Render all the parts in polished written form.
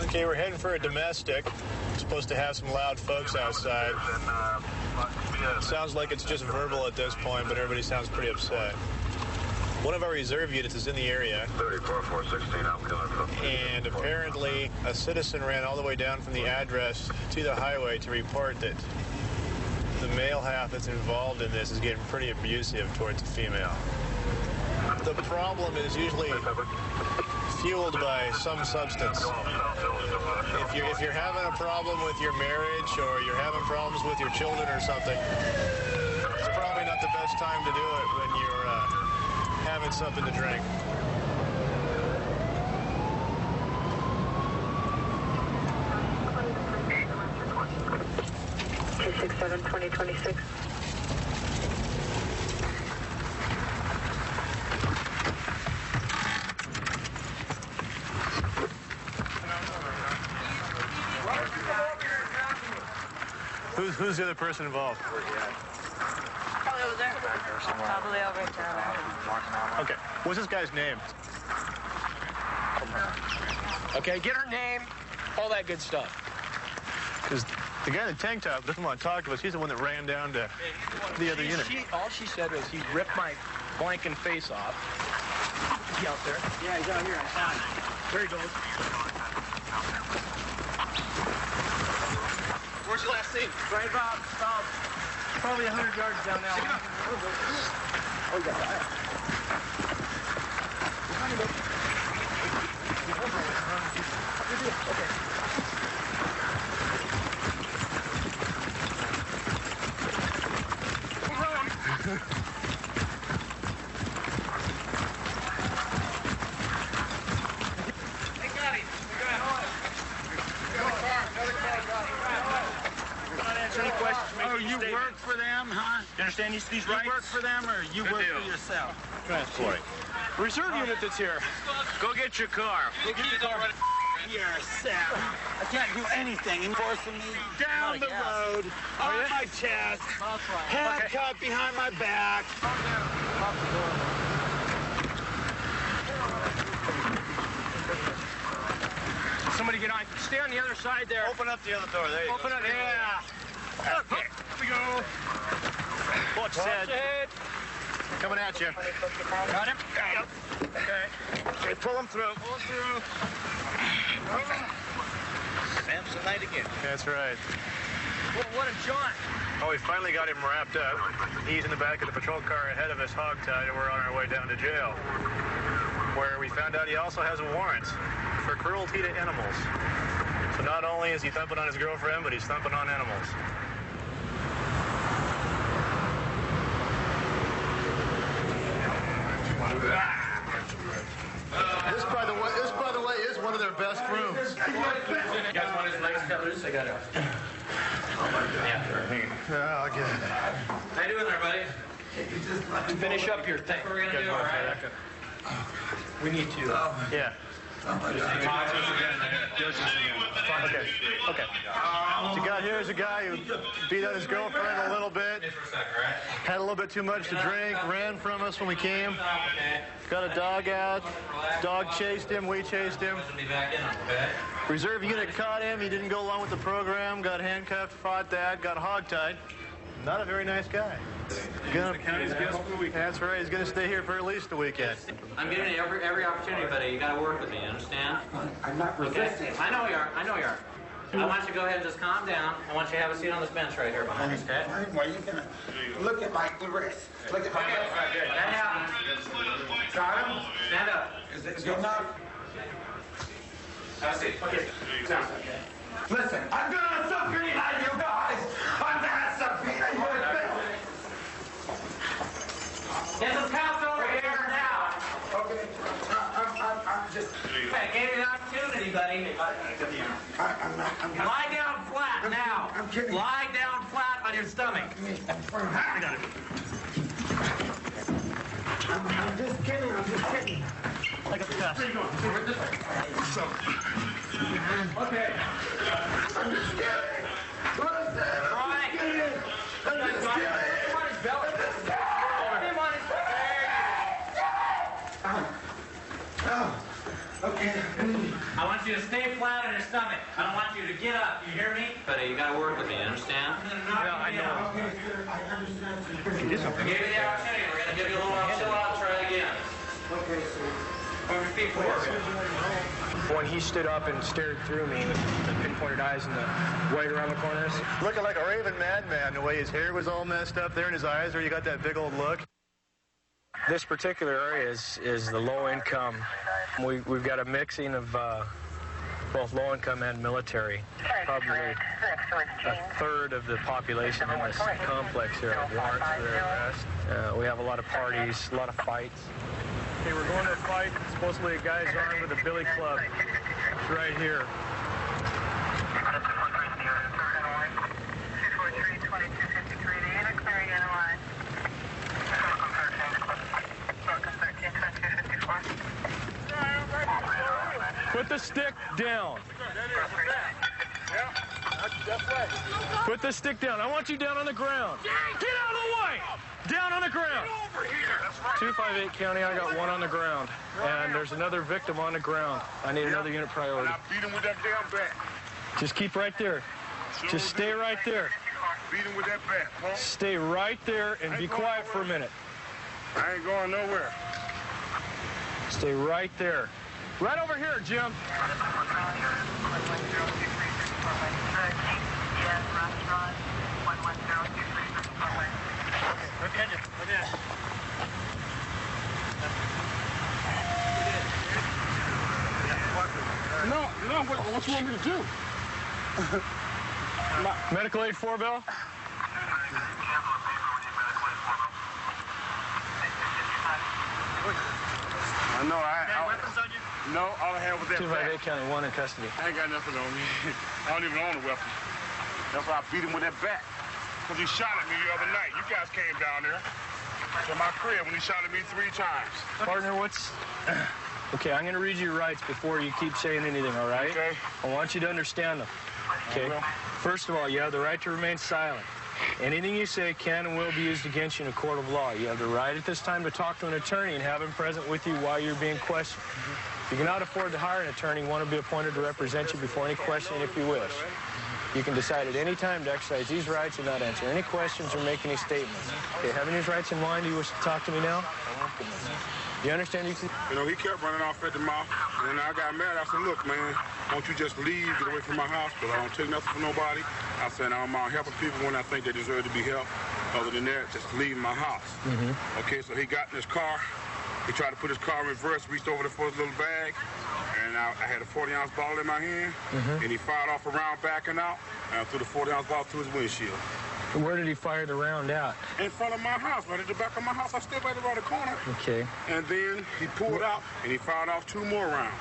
Okay, we're heading for a domestic. We're supposed to have some loud folks outside. Sounds like it's just verbal at this point, but everybody sounds pretty upset. One of our reserve units is in the area. 34-416, I'm coming from. And apparently a citizen ran all the way down from the address to the highway to report that the male half that's involved in this is getting pretty abusive towards the female. The problem is usually fueled by some substance. If you're having a problem with your marriage or you're having problems with your children or something, it's probably not the best time to do it when you're having something to drink. Two-6-7, 2026. Who's the other person involved? Probably over there. Probably over there. Okay. What's this guy's name? Okay, get her name, all that good stuff. Because the guy in the tank top doesn't want to talk to us. He's the one that ran down to the other unit. All she said was he ripped my blanking face off. Is he out there? Yeah, he's out here. There he goes. Where's your last scene? Right about probably 100 yards down now. Oh, you got that. Okay. They got him. Not answer any questions. Oh, you work for them, huh? You understand these rights? You work for them or you work for yourself? Transporting. Reserve unit that's here. Go get your car. Go get your car. Yourself. I can't do anything. Enforcing me down the road, on my chest, handcuffed behind my back. Somebody get on. Stay on the other side there. Open up the other door. There you Open go. up. Yeah. Okay. Here we go. Watch head. Head. Coming at you. Got him? Got him. Okay, pull him through. Pull him through. Samsonite again. That's right. What a jaunt. Oh, we finally got him wrapped up. He's in the back of the patrol car ahead of us, hogtied, and we're on our way down to jail, where we found out he also has a warrant for cruelty to animals. So not only is he thumping on his girlfriend, but he's thumping on animals. This, by the way, is one of their best rooms. You guys want his legs cut loose? I got it. Yeah, I'll get it. How you doing there, buddy? Finish up your thing. What we're gonna do, all right? We need to. Yeah. Okay. Okay. What you got here is a guy who beat on his girlfriend a little bit, had a little bit too much to drink, ran from us when we came, got a dog out, dog chased him, we chased him. Reserve unit caught him, he didn't go along with the program, got handcuffed, fought that, got hogtied. Not a very nice guy. That's right, he's gonna stay here for at least the weekend. I'm giving you every opportunity, buddy. You gotta work with me, you understand? I'm not resisting. I know you are. I know you are. I want you to go ahead and just calm down. I want you to have a seat on this bench right here behind us, okay? Why are you gonna look at my wrist? Look at my wrist. Stand up. Got him? Stand up. Is it good enough? Have a seat. Okay. Down. Listen, I'm gonna subpoena you guys. I'm gonna subpoena you. Get some cops over here now. Okay. I'm just. Okay, gave you the opportunity, buddy. I'm not. Lie down flat now. I'm kidding. Lie down flat on your stomach. I'm just kidding. I'm just kidding. Like a test. Okay. I'm just kidding. I I want you to stay flat on your stomach. I don't want you to get up. You hear me? But you got to work with me. You understand? Yeah, I know. We gave you the opportunity. We're going to give you a little chill out. Try again. Okay, sir. Move your feet forward. When he stood up and stared through me with the pinpointed eyes and the white around the corners. Looking like a raving madman, the way his hair was all messed up there and his eyes where you got that big old look. This particular area is the low income. We've got a mixing of both low income and military. Probably a third of the population in this complex here have warrants for their arrest. We have a lot of parties, a lot of fights. Okay, we're going to a fight. Supposedly a guy's armed with a billy club. It's right here. Put the stick down. Put the stick down. I want you down on the ground. Get out of the way! Down on the ground. 258 County, I got one on the ground. And there's another victim on the ground. I need another unit priority. Beat him with that damn bat. Just keep right there. Just stay right there. Beat him with that bat, punk. Stay right there and be quiet for a minute. I ain't going nowhere. Stay right there. Right over here, Jim. No, what you want me to do? Medical aid 4 Bell. No, weapons on you? No, all I have was that 258 County, one in custody. I ain't got nothing on me. I don't even own a weapon. That's why I beat him with that bat. Because he shot at me the other night. You guys came down there to my crib when he shot at me 3 times. Partner, what's... Okay, I'm going to read you your rights before you keep saying anything, all right? Okay. I want you to understand them. Okay? First of all, you have the right to remain silent. Anything you say can and will be used against you in a court of law. You have the right at this time to talk to an attorney and have him present with you while you're being questioned. If you cannot afford to hire an attorney, one will be appointed to represent you before any questioning if you wish. You can decide at any time to exercise these rights and not answer any questions or make any statements. Okay, having these rights in mind, do you wish to talk to me now? You understand? You know, he kept running off at the mouth, and I got mad. I said, look, man, won't you just leave, get away from my house, because I don't take nothing from nobody. I said, I'm helping people when I think they deserve to be helped. Other than that, just leave my house. Okay, so he got in his car. He tried to put his car in reverse, reached over there for his little bag, and I had a 40-ounce bottle in my hand, and he fired off a round backing out, and I threw the 40-ounce bottle to his windshield. Where did he fire the round at? In front of my house, right at the back of my house. I stood right around the corner. Okay. And then he pulled out, and he fired off 2 more rounds.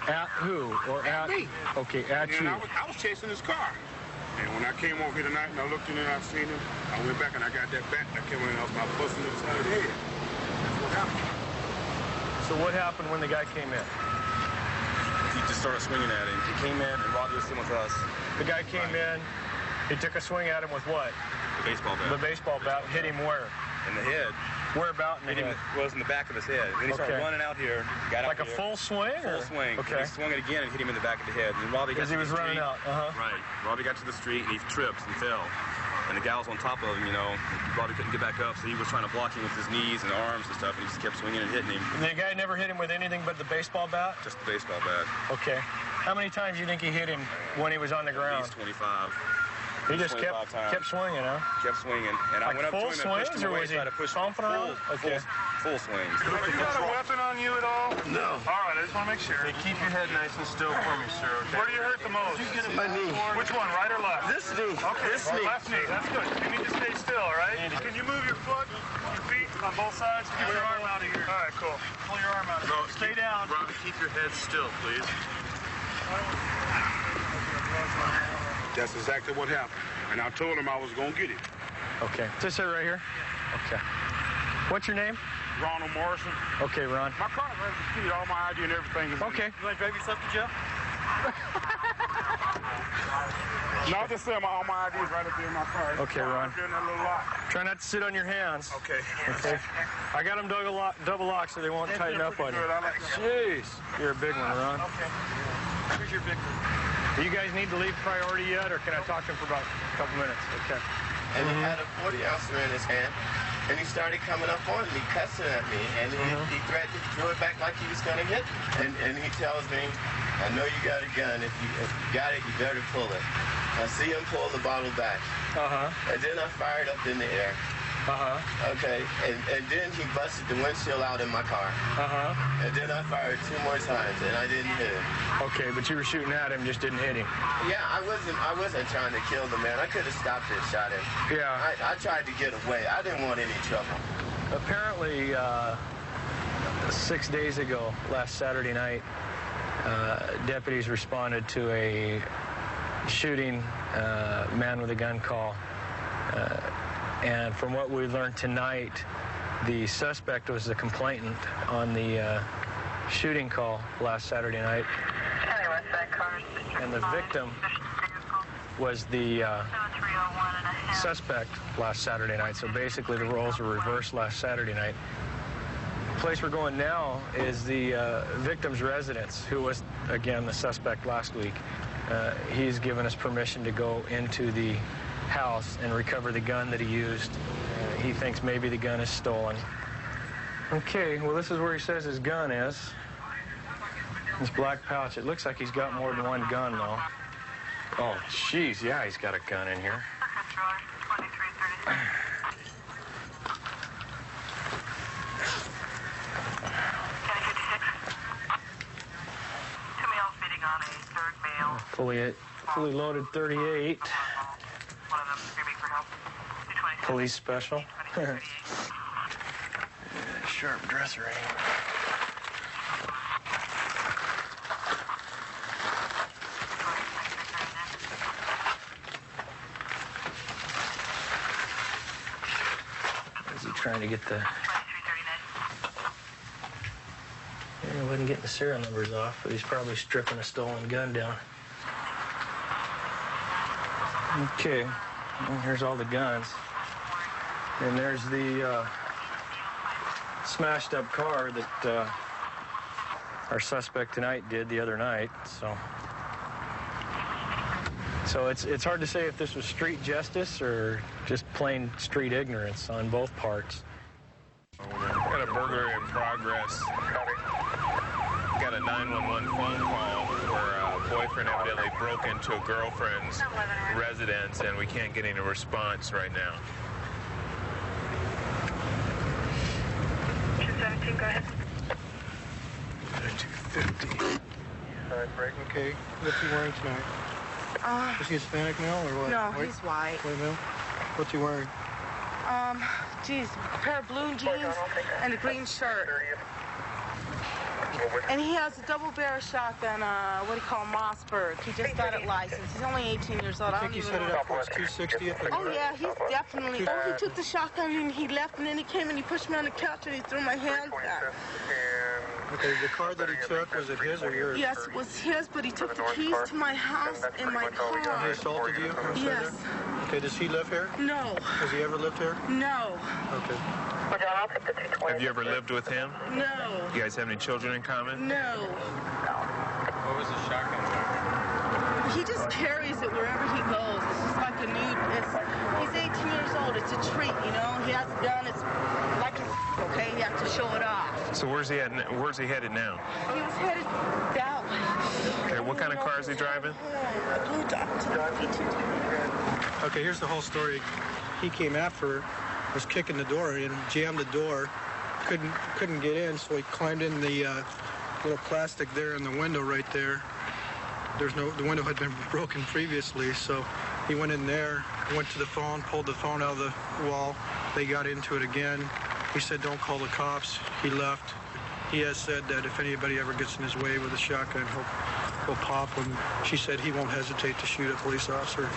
At who? Or at me. Okay, at and you. I was chasing his car. And when I came over here tonight and I looked in there and I seen him, I went back and I got that bat and I came in and I was busting to the side of the head. That's what happened. So what happened when the guy came in? He just started swinging at him. He came in and Robbie was sitting with us. The guy came in, he took a swing at him with what? The baseball bat. The baseball bat. Hit him where? In the head. Where about in the head? Was in the back of his head. Then he started running out here. Got like out a here. full swing? Full swing. Okay. And he swung it again and hit him in the back of the head. And Robbie got to the street. Because he was running out. Right. Robbie got to the street and he tripped and fell. And the guy was on top of him, you know. Robbie couldn't get back up, so he was trying to block him with his knees and arms and stuff, and he just kept swinging and hitting him. And the guy never hit him with anything but the baseball bat? Just the baseball bat. Okay. How many times do you think he hit him when he was on the ground? At least 25. He just kept swinging, huh? Kept swinging. And I went up to him and pushed him away, tried to push him. Full swings. You got a weapon on you at all? No. All right, I just want to make sure. Hey, keep your head nice and still for me, sir, okay? Where do you hurt the most? My knee. Which one, right or left? This knee. Okay, This knee. left knee. That's good. You need to stay still, all right? Can you move your foot, your feet on both sides? Keep your arm out of here. All right, cool. Pull your arm out of here. Stay down. Robbie, keep your head still, please. That's exactly what happened. And I told him I was going to get it. Okay. Is this it right here? Okay. What's your name? Ronald Morrison. Okay, Ron. My car is ready to speed. All my ID and everything is Okay. You want to drive yourself to jail? No, I'm just saying all my ID is right up there in my car. Okay, Ron. Right there in that little lock. Try not to sit on your hands. Okay. Okay. I got them double locked so they won't tighten up on you. Good. I like that. Jeez. You're a big one, Ron. Okay. Here's your victim. Do you guys need to leave priority yet, or can I talk to him for about a couple minutes? Okay. And he had a 40-ouncer in his hand, and he started coming up on me, cussing at me, and he threatened to throw it back like he was going to hit me. And he tells me, I know you got a gun. If you got it, you better pull it. I see him pull the bottle back. And then I fired up in the air. Okay, and then he busted the windshield out in my car. And then I fired 2 more times, and I didn't hit him. Okay, but you were shooting at him, just didn't hit him. Yeah, I wasn't trying to kill the man. I could have stopped and shot him. Yeah. I tried to get away. I didn't want any trouble. Apparently, 6 days ago, last Saturday night, deputies responded to a shooting man with a gun call. And from what we learned tonight, the suspect was the complainant on the shooting call last Saturday night. And the victim was the suspect last Saturday night. So basically the roles were reversed last Saturday night. The place we're going now is the victim's residence, who was, again, the suspect last week. He's given us permission to go into the house and recover the gun that he used. He thinks maybe the gun is stolen. Okay, well, this is where he says his gun is. This black pouch. It looks like he's got more than one gun, though. Oh, jeez, yeah, he's got a gun in here. Fully loaded 38. Police special. Sharp dresser aim. Is he trying to get the... He wasn't getting the serial numbers off, but he's probably stripping a stolen gun down. Okay, well, here's all the guns. And there's the smashed up car that our suspect tonight did the other night. So it's hard to say if this was street justice or just plain street ignorance on both parts. Got a burglary in progress. Got a 911 phone call where a boyfriend evidently broke into a girlfriend's residence, and we can't get any response right now. 217, go ahead. 250. All right, break. Okay, what's he wearing tonight? Is he Hispanic male or what? No, he's white. White male? What's he wearing? Geez, a pair of blue jeans and a green shirt. And he has a double-barrel shotgun, what do you call Mossberg. He just got it licensed. He's only 18 years old. I think he's headed up for his 260th. Oh, yeah, he's definitely... Oh, he took the shotgun and he left, and then he came and he pushed me on the couch and he threw my hands down. Okay, the car that he took, was it his or yours? Yes, it was his, but he took the keys to my house in my car. He assaulted you? Yes. Okay, does he live here? No. Has he ever lived here? No. Okay. Have you ever lived with him? No. You guys have any children in common? No. What was the shotgun for? He just carries it wherever he goes. It's just like a new... He's 18 years old. It's a treat, you know? He has a gun. It's like a... Okay? You have to show it off. So where's he at? Where's he headed now? He was headed that way. Okay, what kind of car is he driving? A blue dot. Okay, here's the whole story. He came after, was kicking the door and jammed the door. Couldn't get in, so he climbed in the little plastic there in the window right there. The window had been broken previously, so he went in there, went to the phone, pulled the phone out of the wall. They got into it again. He said, don't call the cops. He left. He has said that if anybody ever gets in his way with a shotgun, he'll pop him. She said he won't hesitate to shoot a police officer.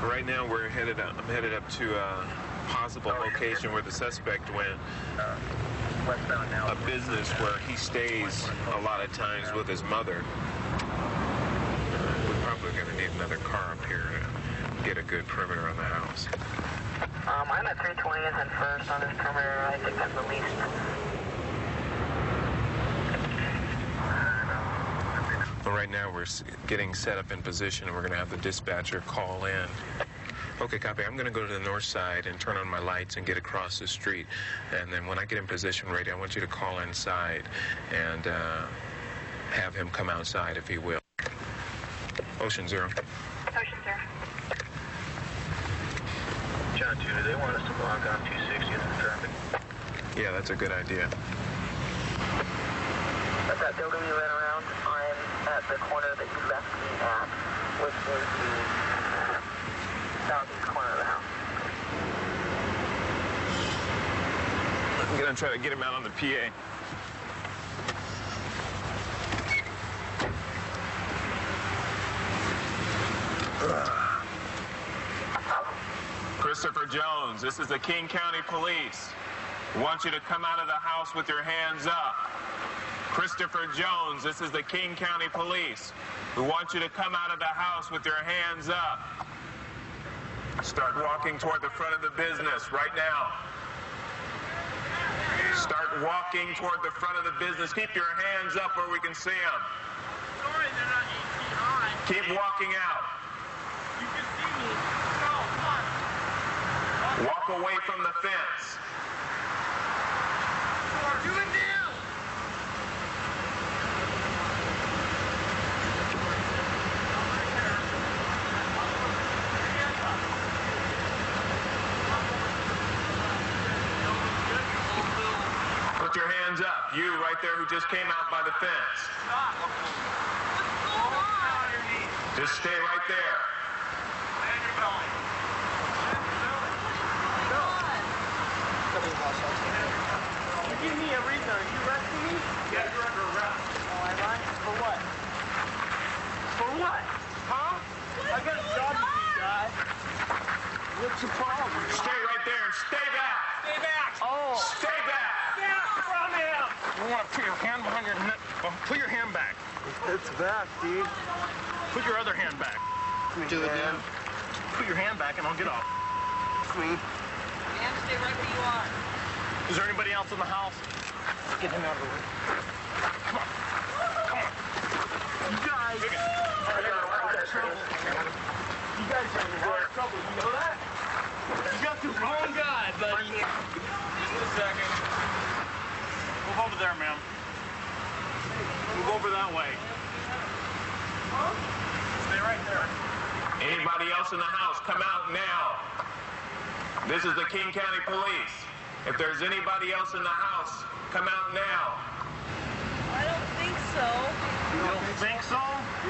Right now I'm headed up to a possible location where the suspect went. A business where he stays a lot of times with his mother. We're probably going to need another car up here to get a good perimeter on the house. I'm at 320th and 1st on this perimeter. I think I'm the least. right now we're getting set up in position, and we're going to have the dispatcher call in. Okay, copy. I'm going to go to the north side and turn on my lights and get across the street. And then when I get in position ready, I want you to call inside and have him come outside if he will. Ocean 0. Ocean 0. John 2, do they want us to block on 260 into the traffic? Yeah, that's a good idea. At that building you ran around, I'm at the corner that you left me at, which is the southeast corner of the house. I'm going to try to get him out on the PA. Christopher Jones, this is the King County Police. We want you to come out of the house with your hands up. Christopher Jones, this is the King County Police. We want you to come out of the house with your hands up. Start walking toward the front of the business right now. Start walking toward the front of the business. Keep your hands up where we can see them. Sorry, they're not 8 feet high. Keep walking out. You can see me. No, come on. Walk away from the fence. Do it now. Put your hands up. You right there who just came out by the fence. Just stay right there. Give me a reason. Are you arresting me? Yeah, you're under arrest. Oh, am I? For what? For what? Huh? I got a job to do, guy. What's the problem? Stay right there and stay back. Stay back. Oh. Stay back. Get from him. You want to put your hand behind your neck. Put your hand back. It's back, dude. Put your other hand back. Do it again. Put your hand back and I'll get off. Sweet. And stay right where you are. Is there anybody else in the house? Get him out of the way. Come on. Come on. You guys. You guys are in a lot of trouble. You know that? You got the wrong guy, buddy. Just a second. Move over there, ma'am. Move over that way. Stay right there. Anybody else in the house, come out now. This is the King County Police. If there's anybody else in the house, come out now. I don't think so. You don't think so?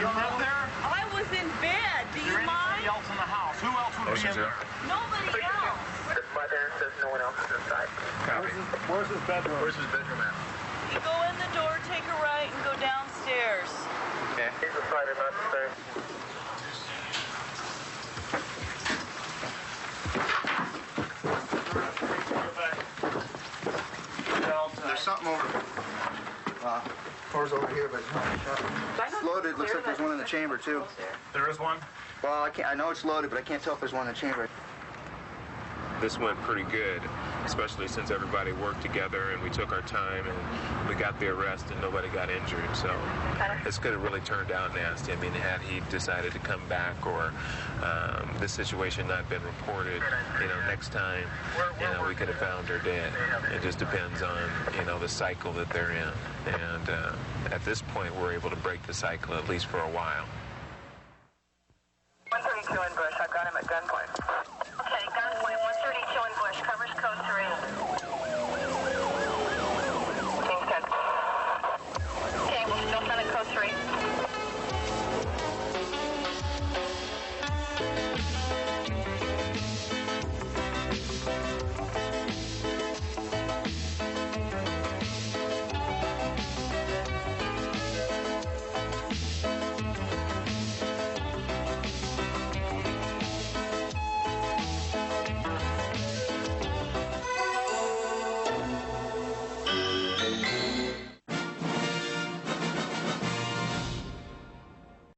You live there? I was in bed. Do you mind? Anybody else in the house? Who else would be in there? Nobody else. The mother says no one else is inside. Copy. Where's his bedroom? Where's his bedroom at? You go in the door, take a right, and go downstairs. Okay. He's inside and not upstairs. There's something over. Door's over here, but it's loaded. Looks like there's one in the chamber too. There is one? Well, I know it's loaded, but I can't tell if there's one in the chamber. This went pretty good, especially since everybody worked together and we took our time and we got the arrest and nobody got injured. So this could have really turned out nasty. I mean, had he decided to come back or this situation not been reported, next time, we could have found her dead. It just depends on, the cycle that they're in. And at this point, we're able to break the cycle at least for a while. 132 in Bush. I've got him at gunpoint.